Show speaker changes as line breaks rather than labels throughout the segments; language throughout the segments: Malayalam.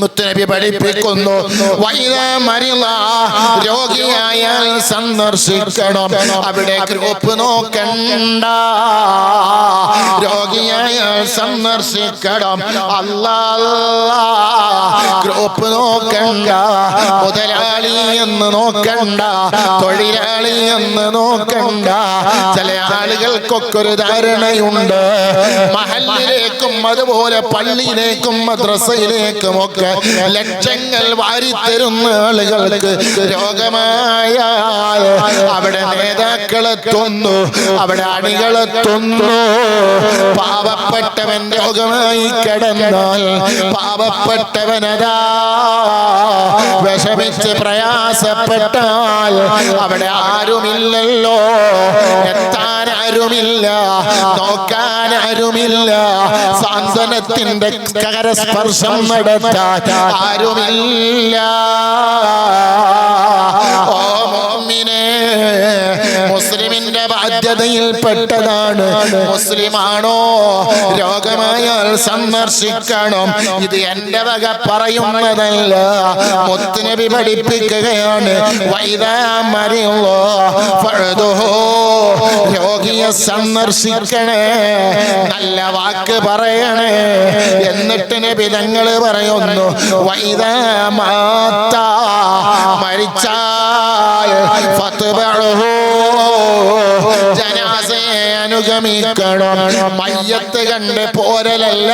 മുത്തുനബി പഠിപ്പിക്കുന്നു, രോഗിയായാൽ സന്ദർശിക്കണം. അവിടെ ഗ്രൂപ്പ് നോക്കണ്ട, രോഗിയായാൽ സന്ദർശിക്കണം. അല്ലാ ഗ്രൂപ്പ് നോക്കണ്ട, മുതലാളി എന്ന് നോക്കണ്ട, തൊഴിലാളി എന്ന് നോക്കണ്ട. ചില ആളുകൾക്കൊക്കെ ഒരു ധാരണയുണ്ട്, മഹല്ലിലേക്കും അതുപോലെ പള്ളിയിലേക്കും മദ്രസയിലേക്കും ഒക്കെ ലക്ഷങ്ങൾ വാരിത്തരുന്ന ആളുകൾക്ക് രോഗമായാൽ അവിടെ നേതാക്കളെത്തുന്നു, അവിടെ അണികളെത്തുന്നു. പാവപ്പെട്ടവൻ രോഗമായി കിടന്നാൽ പാവപ്പെട്ടവനതാ വിഷമിച്ച് പ്രയാസപ്പെട്ടാൽ അവിടെ ആരുമില്ലല്ലോ, എത്താൻ ആരുമില്ല, നോക്കാൻ ആരുമില്ല, സാന്ത്വനത്തിന്റെ കരസ്പർശം നടത്താൻ ആരുമില്ല. ഓ മുഅ്മിനേ, മുസ്ലിമിന്റെ ബാധ്യതയിൽപ്പെട്ടതാണ്. മുസ്ലിമാണോ രോഗമായാൽ സന്ദർശിക്കണം. ഇത് എന്റെ വക പറയുന്നതല്ല, മുത്തുനബി പഠിപ്പിക്കുകയാണ്. രോഗിയെ സന്ദർശിക്കണേ, നല്ല വാക്ക് പറയണേ. എന്നിട്ട് നബി തങ്ങൾ പറയുന്നു, മരിച്ചാൽ ജനാസയെ അനുഗമിക്കണം. മയ്യത്ത് കണ്ട് പോരലല്ല.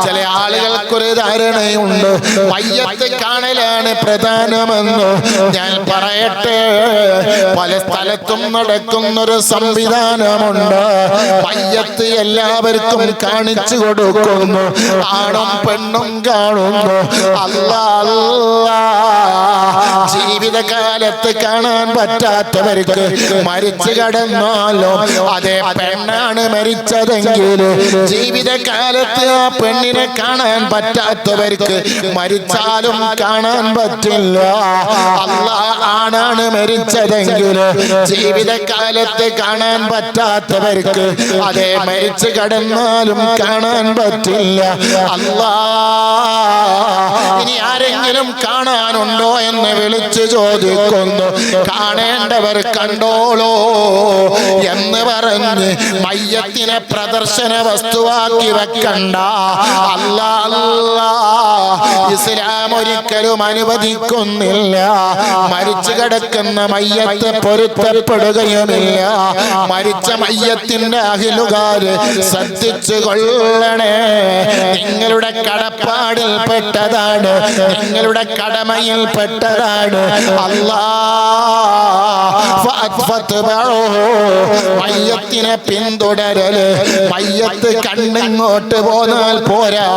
ചില ആളുകൾക്കൊരു ധാരണയുണ്ട്, മയ്യത്ത് കാണലാണ് പ്രധാനമെന്ന്. ഞാൻ പറയട്ടെ, പല സ്ഥലത്തും നടക്കുന്നൊരു സംവിധാനമുണ്ട്. മയ്യത്ത് എല്ലാവർക്കും കാണിച്ചു കൊടുക്കുന്നു, ആണും പെണ്ണും കാണുന്നു. അല്ലാ ജീവിതകാലത്ത് കാണാൻ പറ്റാത്തവർക്ക് മരിച്ചു കടന്നാലോ അതേ പെണ്ണാണ് മരിച്ചതെങ്കിൽ ജീവിതകാലത്ത് ആ പെണ്ണിനെ കാണാൻ പറ്റാത്തവർക്ക് മരിച്ചാലും കാണാൻ പറ്റില്ല. അല്ലാ ആണാണ് മരിച്ചതെങ്കിൽ ജീവിതകാലത്ത് കാണാൻ പറ്റാത്തവർക്ക് അതേ മരിച്ചു കടന്നാലും കാണാൻ പറ്റില്ല. അല്ലാ ഇനി ആരെങ്കിലും കാണാനുണ്ടോ എന്ന് വിളിച്ചു ചോദിക്കുന്നു. കാണേണ്ടവർ കണ്ടോളൂ എന്ന് പറഞ്ഞ് മയ്യത്തിനെ പ്രദർശന വസ്തുവാക്കി വെക്കണ്ട. അല്ലാ ഇസ്ലാം ഒരിക്കലും അനുവദിക്കുന്നില്ല. മരിച്ചു കിടക്കുന്ന മയ്യത്ത് പൊരുത്തപ്പെടുകയുമില്ല. മരിച്ച മയ്യത്തിന്റെ അഹിലുകാര് ശ്രദ്ധിച്ചു കൊള്ളണേ. നിങ്ങളുടെ കടപ്പാടിൽ പെട്ടതാണ്, നിങ്ങളുടെ കടമയിൽ പെട്ടതാണ്. അല്ലാ മയ്യത്തിനെ പിന്തുടരല്. മയ്യത്ത് കണ്ണിങ്ങോട്ട് പോന്നാൽ പോരാ,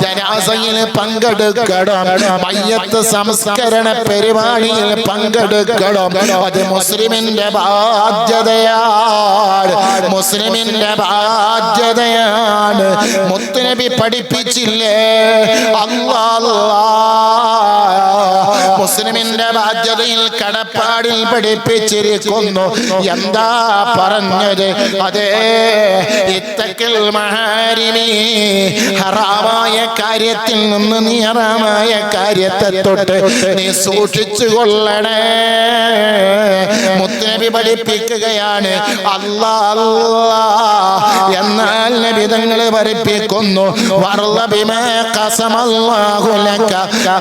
ജനാസയിൽ പങ്കെടുക്കണം. മയ്യത്ത് സംസ്കരണ പരിപാടിയിൽ പങ്കെടുക്കണം. അത് മുസ്ലിമിന്റെ ബാധ്യതയാണ്, മുസ്ലിമിന്റെ ബാധ്യതയാണ്. മുത്തുനബി പഠിപ്പിച്ചില്ലേ? മുസ്ലിമിന്റെ ബാധ്യതയിൽ കടപ്പാടിൽ പഠിപ്പിച്ചിരിക്കുന്നു. എന്താ പറഞ്ഞത്? അതേ, ഇത്തഖിൽ മഹാരിമി, ഹറാമായ കാര്യത്തിൽ നിന്ന് നീ ഹറാമായ കാര്യത്തെ തൊട്ട് നീ സൂക്ഷിച്ചു കൊള്ളണേ. മുത്തുനബി പഠിപ്പിക്കുകയാണ്. അല്ലാ എന്നാൽ നബി തങ്ങൾ പഠിപ്പിക്കുന്നു, വർള ബിമാ ഖസമല്ലാഹു ലക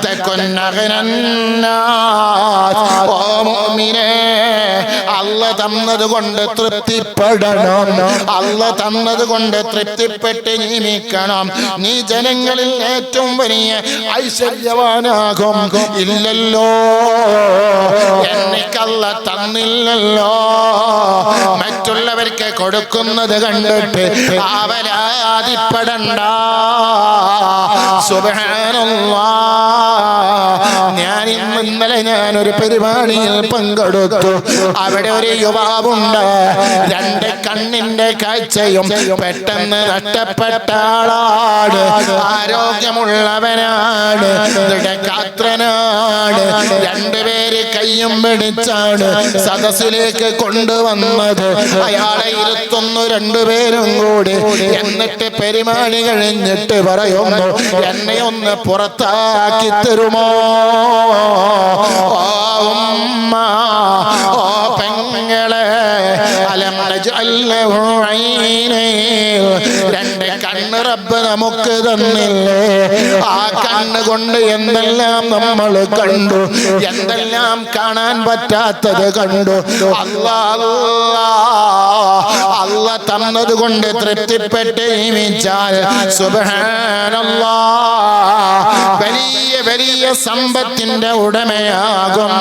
തകുൻ അഗ്നന്നാസ്. ഓ മുഅ്മിനേ, അല്ലാഹ് തന്നത് കൊണ്ട് തൃപ്തിപ്പെടണം. അല്ലാഹ് തന്നത് കൊണ്ട് തൃപ്തിപ്പെട്ട് ജീവിക്കണം. നീ ജനങ്ങളിൽ ഏറ്റവും വലിയ ഐശ്വര്യവാനാകും. ഇല്ലല്ലോ, എനിക്കല്ല തന്നില്ലല്ലോ. മറ്റുള്ളവർക്ക് കൊടുക്കുന്നത് കണ്ടിട്ട് ആവലാതിപ്പെടണ്ട. സുബ്ഹാനല്ലാഹ്, ഇന്നലെ ഞാനൊരു പരിപാടിയിൽ പങ്കെടുത്തു. അവിടെ ഒരു യുവാവുണ്ട്, രണ്ട് കണ്ണിന്റെ കാഴ്ചയും പെട്ടെന്ന് നഷ്ടപ്പെട്ട ആളാണ്. ആരോഗ്യമുള്ളവനാണ്, ദൃഢഗാത്രനാണ്. രണ്ടുപേര് കയ്യും പിടിച്ചാണ് സദസ്സിലേക്ക് കൊണ്ടുവന്നത്. അയാളെ ഇരുത്തുന്നു. അടുക്കുന്നു രണ്ടുപേരും കൂടി. എന്നിട്ട് പെരുമാണി കഴിഞ്ഞിട്ട് പറയുന്നു, എന്നെ ഒന്ന് പുറത്താക്കി തരുമോ? ഓ ഉമ്മ, ഓ പെങ്ങളെ, അലം നജ്അൽ ലഹു ഐനൈൻ, രണ്ട് കണ്ണ് റബ്ബ് നമുക്ക് തന്നില്ലേ? ആ കണ്ണ് കൊണ്ട് എന്തെല്ലാം നമ്മൾ കണ്ടു, എന്തെല്ലാം കാണാൻ പറ്റാത്തത് കണ്ടു. അല്ല തന്നത് കൊണ്ട് തൃപ്തിപ്പെട്ട് ജീവിച്ചാൽ സുബ്ഹാനല്ലാഹ് വലിയ വലിയ സമ്പത്തിന്റെ ഉടമയാകും.